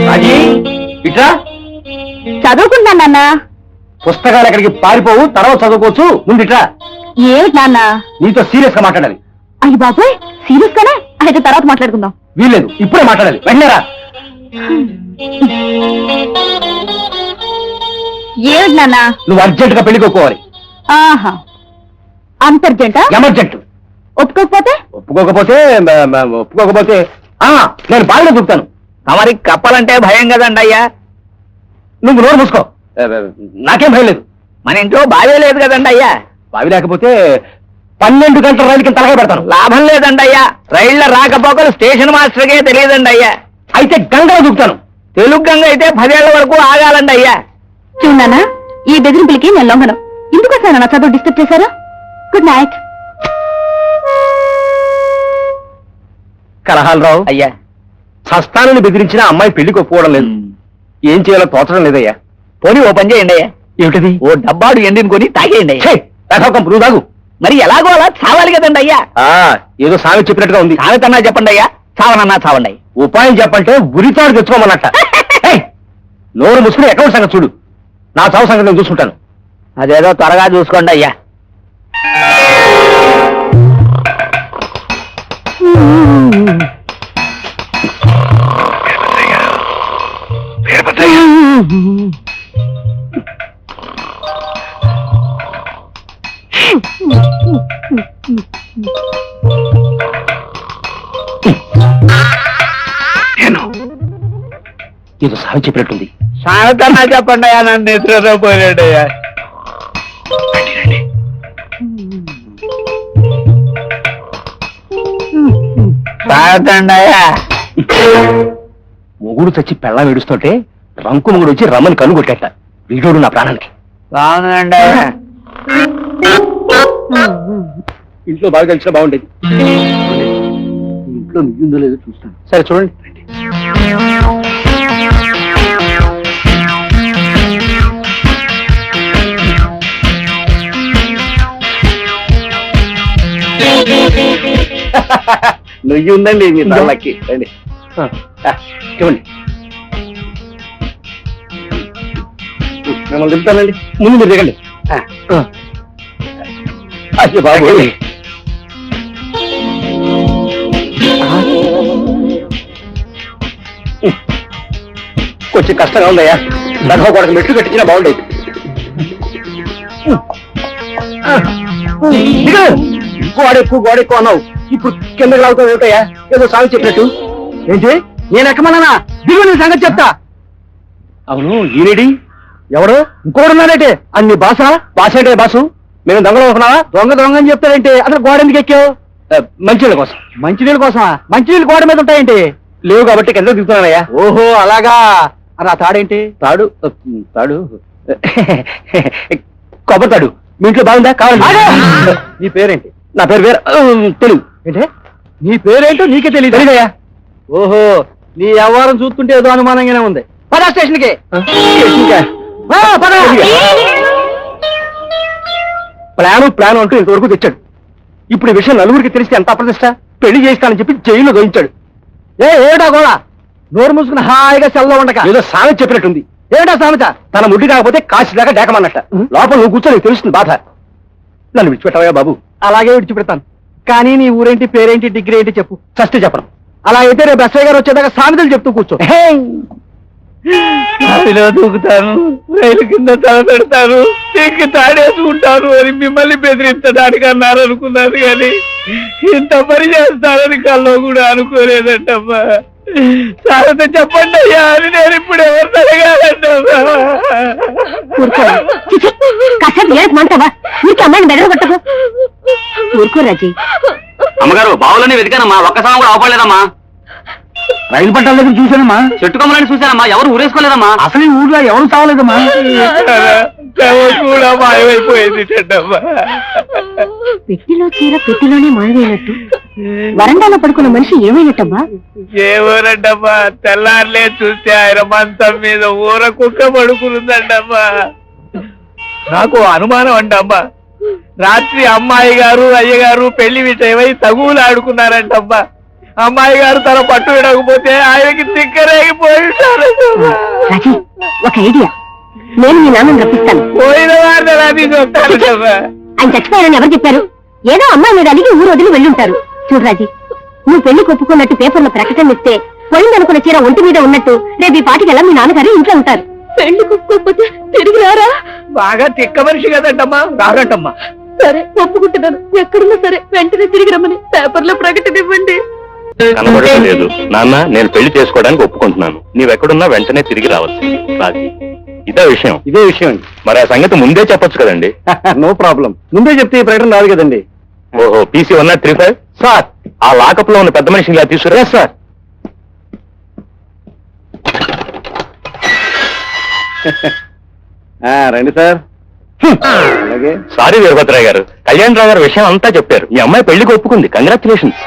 రాజీ ఇట్రా. చదువుకుంటా నాన్న. పుస్తకాలు ఎక్కడికి పారిపోవు, తర్వాత చదువుకోవచ్చు. ముందు ఇట్రా. ఏమిటి నాన్న? నీతో సీరియస్ గా మాట్లాడాలి. అయ్యి బాబాయ్, సీరియస్ గానే? అయితే తర్వాత మాట్లాడుకుందాం. వీల్లేదు, ఇప్పుడే మాట్లాడాలి. వెంటనేరా. ఏమిటి నాన్న? నువ్వు అర్జెంట్ గా పెళ్లికొక్కోవాలి. ఆహా, అంతర్జెంటా? ఎమర్జెంట్. ఒప్పుకోకపోతే? ఒప్పుకోకపోతే నేను బావిలో దూకుతాను. తమరికి కప్పాలంటే భయం కదండి అయ్యా. నువ్వు నోరు మూసుకో. నాకేం భయం లేదు. మన ఇంట్లో బావి లేదు కదండి అయ్యా. బావి లేకపోతే 12 గంటల రైలుకి తలగా పెడతాను. లాభం లేదండి అయ్యా. రైళ్ల రాకపోకలు స్టేషన్ మాస్టర్కే తెలియదండి అయ్యా. అయితే గంగలో దూకుతాను. తెలుగు గంగ అయితే 10 ఏళ్ల వరకు ఆగాలండి అయ్యా. చూడన్నా, ఈ బెదిరింపులకి నేను లొంగను. ఎందుకోసం నా చదువు డిస్టర్బ్ చేశారా? Good night. కలహాలరావు అయ్యా, సస్తానని బెదిరించిన అమ్మాయి పెళ్లికి ఒప్పుకోవడం లేదు. ఏం చేయాలో తోచడం లేదయ్యా. పోనీ ఓ పని చేయండి అయ్యా. ఏమిటది? ఓ డబ్బాడు ఎండిని కొని తాగేయండి అయ్యా. నువ్వు తాగు. మరి ఎలాగో అలా చావాలి కదండి అయ్యా. ఏదో సామెత చెప్పినట్టుగా ఉంది. సామెతన్నా చెప్పండి అయ్యా, చావనన్నా చావండి. ఉపాయం చెప్పంటే ఉరితాడు తెచ్చుకోమన్నట్ట. నోరు ముసుకుని అకౌంట్ సంగతి చూడు. నా చావు సంగతి నేను చూసుకుంటాను. అదేదో త్వరగా చూసుకోండి అయ్యా. ఏదో సామెత చెప్పినట్టుంది. సామెతన్నా చెప్పండి అయ్యా, నన్ను నిద్రలో పోయాడు అయ్యా. సాగుతండి అయ్యా. మొగుడు చచ్చి పెళ్ళం ఏడుస్తుంటే రంకు మొగుడు వచ్చి రమ్మని కన్ను కొట్టేట. వీడోడు నా ప్రాణానికి. బాగుందండి అయ్యా. ఇంట్లో బాగా కలిసినా బాగుండేది. ఇంట్లో మిగిలిందో లేదో చూస్తాను. సరే చూడండి. నువ్వు ఉందండి మీ తల్లకి. రండి చూడండి. మిమ్మల్ని దింపుతానండి. ముందు మీరు దిగండి. అయ్యో బాబు, కొంచెం కష్టంగా ఉందయ్యా. దగ్గర కొడక మెట్లు కట్టించినా బాగుండేది. గోడెక్కువ అన్నావు. ఇప్పుడు కిందకి లాగుతావు ఏమిటయ్యా? ఏదో సాగు చెప్పినట్టు. ఏంటి? నేను ఎక్కమన్నానా? దిగు, నీ సంగతి చెప్తా. అవును, ఈనేడి ఎవరు? ఇంకోడున్నాడంటే. అన్ని బాస అంటే బాసు. మేము దొంగలు అనుకున్నావా? దొంగ అని చెప్తాడంటే అసలు గోడ ఎందుకు ఎక్కావు? మంచినీళ్ళ కోసం. మంచినీళ్ళ కోసమా? మంచినీళ్ళు గోడ మీద ఉంటాయండి. లేవు కాబట్టి కింద దిగుతున్నానయ్యా. ఓహో అలాగా. అలా తాడేంటి? తాడు కొబ్బరి తాడు. మీ ఇంట్లో బాగుందా? కావాలి. నీ పేరేంటి? నా పేరు తెలుగు. ఏంటే? నీ పేరేంటో నీకే తెలియదయ్యా. ఓహో, నీ వ్యవహారం చూస్తుంటే ఏదో అనుమానంగానే ఉంది. పదా స్టేషన్కి. ప్లాను అంటూ ఇంతవరకు తెచ్చాడు. ఇప్పుడు ఈ విషయం నలుగురికి తెలిస్తే ఎంత అప్రతిష్ట. పెళ్లి చేస్తానని చెప్పి జైల్లో దోయించాడు. ఏమిటా గోళ? నోరు మూసుకుని హాయిగా సెల్లో ఉండక ఏదో సామెత చెప్పినట్టుంది. ఏమిటా సామెత? తన ముడ్డి కాకపోతే కాశీ దాకా డేకమన్నట్ట. లోపల నువ్వు కూర్చొని నీకు తెలుస్తుంది బాధ. నన్ను విడిచిపెట్టావా బాబు? అలాగే విడిచిపెడతాను. కానీ నీ ఊరేంటి, పేరేంటి, డిగ్రీ ఏంటి చెప్పు. చస్తే చెప్పను. అలా అయితే రేపు ఎస్ఐ గారు వచ్చేదాకా సామెతలు చెప్తూ కూర్చో. బావిలో దూకుతాను, రైలు కింద తల పెడతాను, ఎక్కి తాడేసుకుంటాను అని మిమ్మల్ని బెదిరించడానికి అన్నారు అనుకున్నాను, కానీ ఇంత పని చేస్తారని కల్లో కూడా అనుకోలేదంటమ్మా. సారత చెప్పండి అయ్యా అని నేను ఇప్పుడు ఎవరిని అడగాలంటమ్మా. అమ్మగారు, బావులనే వెతికానమ్మా, ఒక్కసారి కూడా అవపడలేదమ్మా. రైలు పట్టాల దగ్గర చూశానమ్మా. చెట్టు కొమ్మలని చూశానమ్మా, ఎవరు ఊరేసుకోలేదమ్మా. అసలు ఈ ఊర్లో ఎవరు చావలేదమ్మా. కూడా మాయమైపోయింది. పెట్టిలో చీర పెట్టిలోనే మాయమైనట్టు వరండాలో పడుకున్న మనిషి ఏమైనట్టమ్మా? ఏమోనంటమ్మా, తెల్లారులే చూస్తే ఆయన మంచం మీద ఊర కుక్క పడుకునుందంటమ్మా. నాకు అనుమానం అంటమ్మా, రాత్రి అమ్మాయి గారు అయ్యగారు పెళ్లి విషయమై తగువులు ఆడుకున్నారంటమ్మా. అమ్మాయి గారు తన పట్టు విడకపోతే ఆయనకి తిక్కరేగిపోయి ఉంటారు శోభ. రాజీ ఒక ఐడియా, నేను మీ నాన్నని రప్పిస్తాను. పోయిన వారిని అది చెప్తాను శోభ. ఆయన చచ్చిపోయారని ఎవరు చెప్పారు? ఏదో అమ్మాయి మీద అడిగి ఊరు వదిలి వెళ్ళుంటారు. చూడు రాజీ, నువ్వు పెళ్లి కొప్పుకున్నట్టు పేపర్లో ప్రకటన ఇస్తే పోయిందనుకున్న చీర ఒంటి మీద ఉన్నట్టు రేపు ఈ పాటికెళ్ళా మీ నాన్నగారు ఇంట్లో ఉంటారు. పెళ్లి కొప్పుకోకపోతే తిరిగి రారా? బాగా తిక్క మనిషి కదంటమ్మా, రాగంటమ్మా. సరే ఒప్పుకుంటున్నాను, ఎక్కడున్నా సరే వెంటనే తిరిగి రమ్మని పేపర్లో ప్రకటన ఇవ్వండి. కనబడటం లేదు నాన్న, నేను పెళ్లి చేసుకోవడానికి ఒప్పుకుంటున్నాను. నీవెక్కడున్నా వెంటనే తిరిగి రావచ్చు. రాజీ, ఇదే విషయం. మరి ఆ సంగతి ముందే చెప్పొచ్చు కదండి. నో ప్రాబ్లం, ముందే చెప్తే ఈ ప్రకటన రాదు కదండి. ఓహో, PC 135 సార్, ఆ లాకప్ లో ఉన్న పెద్ద మనిషి ఇలా తీసుకురా సార్. రండి సార్. సారీ వీరభద్రయ్య గారు, కళ్యాణరావు గారు విషయం అంతా చెప్పారు. మీ అమ్మాయి పెళ్లికి ఒప్పుకుంది. కంగ్రాచులేషన్స్.